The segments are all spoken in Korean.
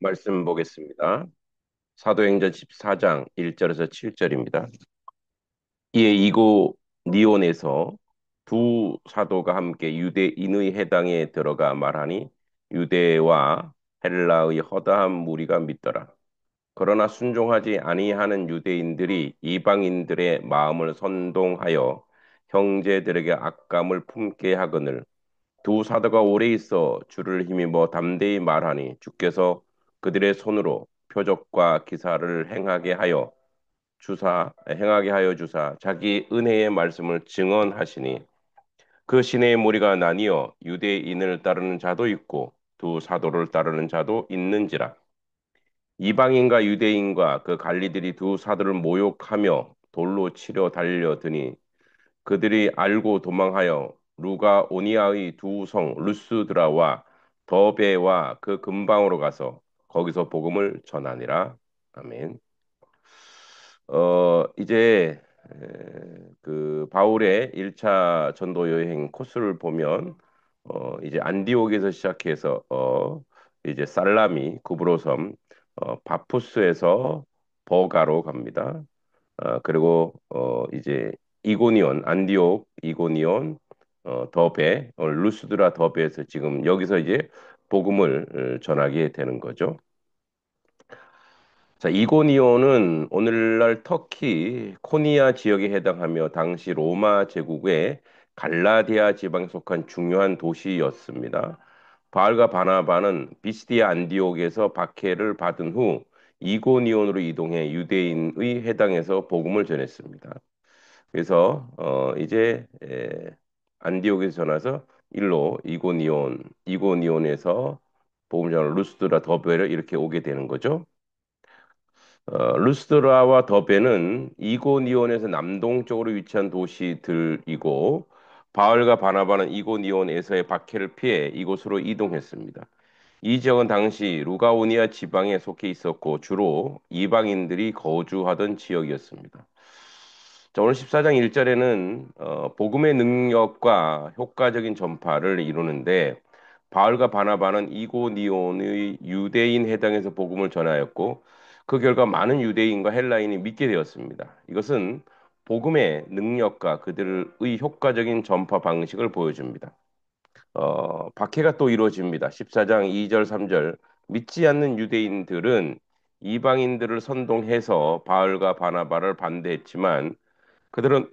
말씀 보겠습니다. 사도행전 14장 1절에서 7절입니다. 이에 이고 니온에서 두 사도가 함께 유대인의 해당에 들어가 말하니 유대와 헬라의 허다한 무리가 믿더라. 그러나 순종하지 아니하는 유대인들이 이방인들의 마음을 선동하여 형제들에게 악감을 품게 하거늘 두 사도가 오래 있어 주를 힘입어 담대히 말하니 주께서 그들의 손으로 표적과 기사를 행하게 하여 주사 자기 은혜의 말씀을 증언하시니 그 시내의 무리가 나뉘어 유대인을 따르는 자도 있고 두 사도를 따르는 자도 있는지라. 이방인과 유대인과 그 관리들이 두 사도를 모욕하며 돌로 치려 달려드니 그들이 알고 도망하여 루가 오니아의 두 성 루스드라와 더베와 그 근방으로 가서 거기서 복음을 전하니라. 아멘. 이제 그 바울의 1차 전도 여행 코스를 보면 이제 안디옥에서 시작해서 이제 살라미 구브로섬 바푸스에서 버가로 갑니다. 그리고 이제 이고니온, 안디옥, 이고니온, 더베, 루스드라 더베에서 지금 여기서 이제 복음을 전하게 되는 거죠. 자, 이고니온은 오늘날 터키 코니아 지역에 해당하며 당시 로마 제국의 갈라디아 지방에 속한 중요한 도시였습니다. 바알과 바나바는 비스디아 안디옥에서 박해를 받은 후 이고니온으로 이동해 유대인의 해당에서 복음을 전했습니다. 그래서 이제 안디옥에서 전해서 일로 이고니온에서 복음을 전하러 루스드라 더베를 이렇게 오게 되는 거죠. 루스드라와 더베는 이고니온에서 남동쪽으로 위치한 도시들이고 바울과 바나바는 이고니온에서의 박해를 피해 이곳으로 이동했습니다. 이 지역은 당시 루가오니아 지방에 속해 있었고 주로 이방인들이 거주하던 지역이었습니다. 자, 오늘 14장 1절에는 복음의 능력과 효과적인 전파를 이루는데 바울과 바나바는 이고니온의 유대인 해당에서 복음을 전하였고 그 결과 많은 유대인과 헬라인이 믿게 되었습니다. 이것은 복음의 능력과 그들의 효과적인 전파 방식을 보여줍니다. 박해가 또 이루어집니다. 14장 2절, 3절. 믿지 않는 유대인들은 이방인들을 선동해서 바울과 바나바를 반대했지만 그들은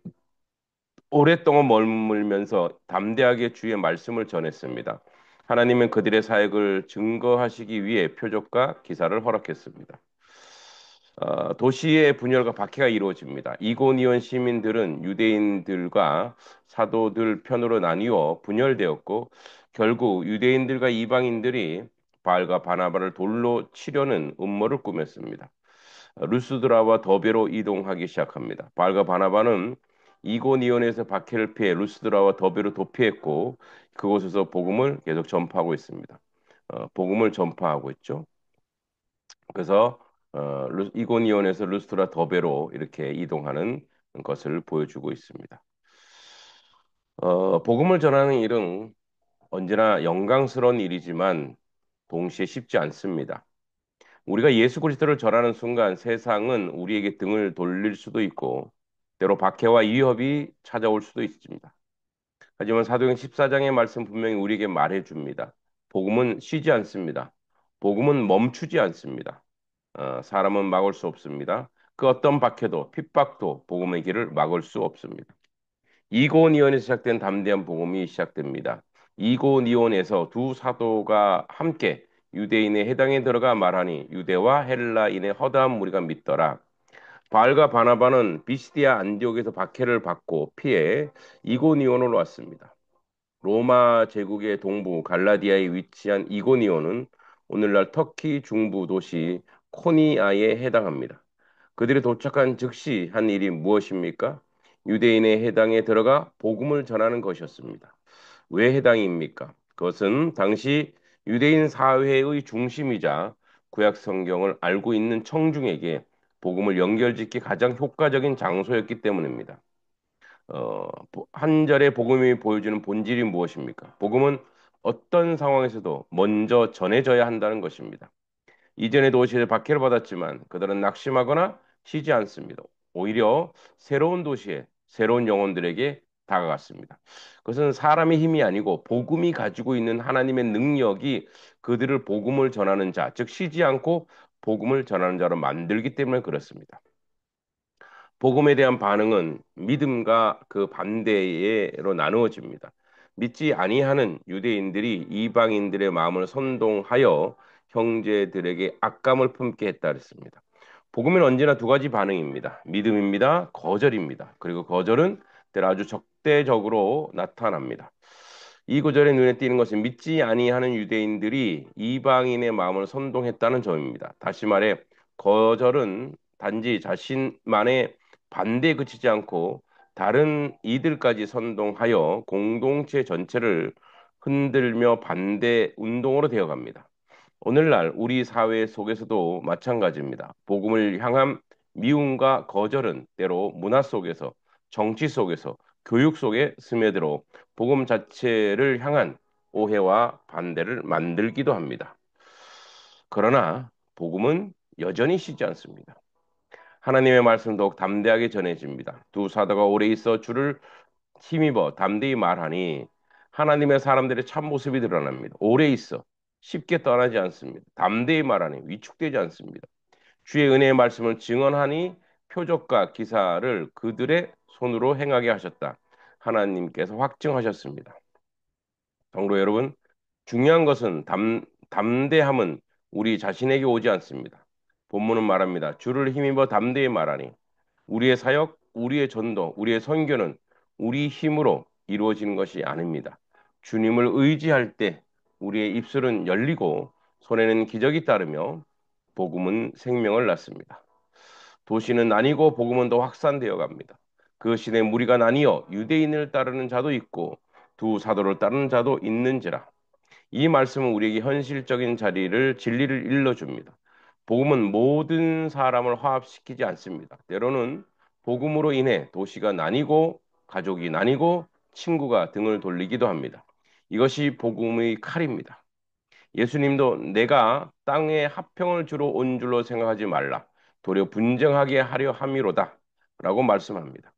오랫동안 머물면서 담대하게 주의 말씀을 전했습니다. 하나님은 그들의 사역을 증거하시기 위해 표적과 기사를 허락했습니다. 도시의 분열과 박해가 이루어집니다. 이고니온 시민들은 유대인들과 사도들 편으로 나뉘어 분열되었고 결국 유대인들과 이방인들이 바알과 바나바를 돌로 치려는 음모를 꾸몄습니다. 루스드라와 더베로 이동하기 시작합니다. 바알과 바나바는 이고니온에서 박해를 피해 루스드라와 더베로 도피했고 그곳에서 복음을 계속 전파하고 있습니다. 복음을 전파하고 있죠. 그래서 이고니온에서 루스트라 더베로 이렇게 이동하는 것을 보여주고 있습니다. 복음을 전하는 일은 언제나 영광스러운 일이지만 동시에 쉽지 않습니다. 우리가 예수 그리스도를 전하는 순간 세상은 우리에게 등을 돌릴 수도 있고 때로 박해와 위협이 찾아올 수도 있습니다. 하지만 사도행 14장의 말씀 분명히 우리에게 말해줍니다. 복음은 쉬지 않습니다. 복음은 멈추지 않습니다. 사람은 막을 수 없습니다. 그 어떤 박해도 핍박도 복음의 길을 막을 수 없습니다. 이고니온에서 시작된 담대한 복음이 시작됩니다. 이고니온에서 두 사도가 함께 유대인의 해당에 들어가 말하니 유대와 헬라인의 허다한 무리가 믿더라. 바알과 바나바는 비시디아 안디옥에서 박해를 받고 피해 이고니온으로 왔습니다. 로마 제국의 동부 갈라디아에 위치한 이고니온은 오늘날 터키 중부 도시 코니아에 해당합니다. 그들이 도착한 즉시 한 일이 무엇입니까? 유대인의 해당에 들어가 복음을 전하는 것이었습니다. 왜 해당입니까? 그것은 당시 유대인 사회의 중심이자 구약 성경을 알고 있는 청중에게 복음을 연결짓기 가장 효과적인 장소였기 때문입니다. 한 절의 복음이 보여주는 본질이 무엇입니까? 복음은 어떤 상황에서도 먼저 전해져야 한다는 것입니다. 이전에 도시에서 박해를 받았지만 그들은 낙심하거나 쉬지 않습니다. 오히려 새로운 도시에 새로운 영혼들에게 다가갔습니다. 그것은 사람의 힘이 아니고 복음이 가지고 있는 하나님의 능력이 그들을 복음을 전하는 자, 즉 쉬지 않고 복음을 전하는 자로 만들기 때문에 그렇습니다. 복음에 대한 반응은 믿음과 그 반대로 나누어집니다. 믿지 아니하는 유대인들이 이방인들의 마음을 선동하여 형제들에게 악감을 품게 했다 그랬습니다. 복음은 언제나 두 가지 반응입니다. 믿음입니다. 거절입니다. 그리고 거절은 때로 아주 적대적으로 나타납니다. 이 구절에 눈에 띄는 것은 믿지 아니하는 유대인들이 이방인의 마음을 선동했다는 점입니다. 다시 말해 거절은 단지 자신만의 반대에 그치지 않고 다른 이들까지 선동하여 공동체 전체를 흔들며 반대 운동으로 되어갑니다. 오늘날 우리 사회 속에서도 마찬가지입니다. 복음을 향한 미움과 거절은 때로 문화 속에서, 정치 속에서, 교육 속에 스며들어 복음 자체를 향한 오해와 반대를 만들기도 합니다. 그러나 복음은 여전히 쉬지 않습니다. 하나님의 말씀 더욱 담대하게 전해집니다. 두 사도가 오래 있어 주를 힘입어 담대히 말하니 하나님의 사람들의 참모습이 드러납니다. 오래 있어 쉽게 떠나지 않습니다. 담대히 말하니 위축되지 않습니다. 주의 은혜의 말씀을 증언하니 표적과 기사를 그들의 손으로 행하게 하셨다. 하나님께서 확증하셨습니다. 성도 여러분, 중요한 것은 담대함은 우리 자신에게 오지 않습니다. 본문은 말합니다. 주를 힘입어 담대히 말하니 우리의 사역, 우리의 전도, 우리의 선교는 우리 힘으로 이루어지는 것이 아닙니다. 주님을 의지할 때 우리의 입술은 열리고 손에는 기적이 따르며 복음은 생명을 낳습니다. 도시는 나뉘고 복음은 더 확산되어 갑니다. 그 시대 무리가 나뉘어 유대인을 따르는 자도 있고 두 사도를 따르는 자도 있는지라. 이 말씀은 우리에게 현실적인 진리를 일러줍니다. 복음은 모든 사람을 화합시키지 않습니다. 때로는 복음으로 인해 도시가 나뉘고 가족이 나뉘고 친구가 등을 돌리기도 합니다. 이것이 복음의 칼입니다. 예수님도 내가 땅에 화평을 주러 온 줄로 생각하지 말라. 도리어 분쟁하게 하려 함이로다. 라고 말씀합니다.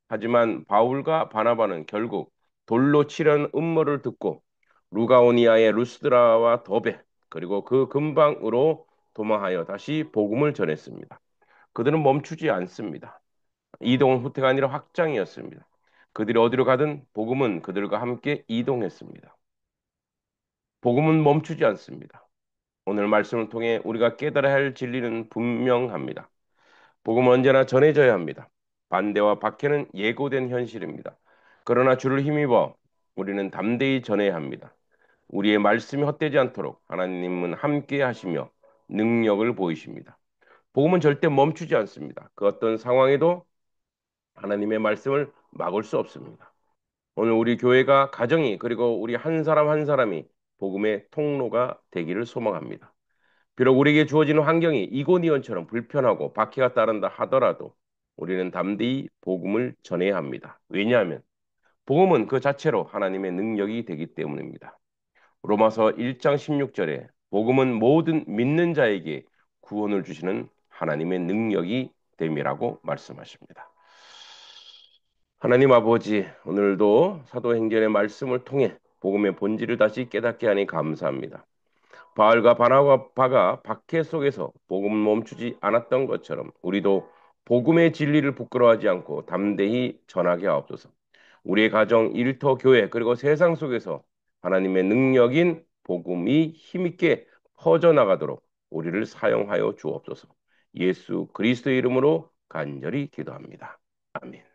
하지만 바울과 바나바는 결국 돌로 치려는 음모를 듣고 루가오니아의 루스드라와 더베 그리고 그 근방으로 도망하여 다시 복음을 전했습니다. 그들은 멈추지 않습니다. 이동은 후퇴가 아니라 확장이었습니다. 그들이 어디로 가든 복음은 그들과 함께 이동했습니다. 복음은 멈추지 않습니다. 오늘 말씀을 통해 우리가 깨달아야 할 진리는 분명합니다. 복음은 언제나 전해져야 합니다. 반대와 박해는 예고된 현실입니다. 그러나 주를 힘입어 우리는 담대히 전해야 합니다. 우리의 말씀이 헛되지 않도록 하나님은 함께 하시며 능력을 보이십니다. 복음은 절대 멈추지 않습니다. 그 어떤 상황에도 하나님의 말씀을 막을 수 없습니다. 오늘 우리 교회가 가정이 그리고 우리 한 사람 한 사람이 복음의 통로가 되기를 소망합니다. 비록 우리에게 주어지는 환경이 이고니온처럼 불편하고 박해가 따른다 하더라도 우리는 담대히 복음을 전해야 합니다. 왜냐하면 복음은 그 자체로 하나님의 능력이 되기 때문입니다. 로마서 1장 16절에 복음은 모든 믿는 자에게 구원을 주시는 하나님의 능력이 됨이라고 말씀하십니다. 하나님 아버지, 오늘도 사도행전의 말씀을 통해 복음의 본질을 다시 깨닫게 하니 감사합니다. 바알과 바나바가 박해 속에서 복음을 멈추지 않았던 것처럼 우리도 복음의 진리를 부끄러워하지 않고 담대히 전하게 하옵소서. 우리의 가정, 일터, 교회 그리고 세상 속에서 하나님의 능력인 복음이 힘있게 퍼져나가도록 우리를 사용하여 주옵소서. 예수 그리스도의 이름으로 간절히 기도합니다. 아멘.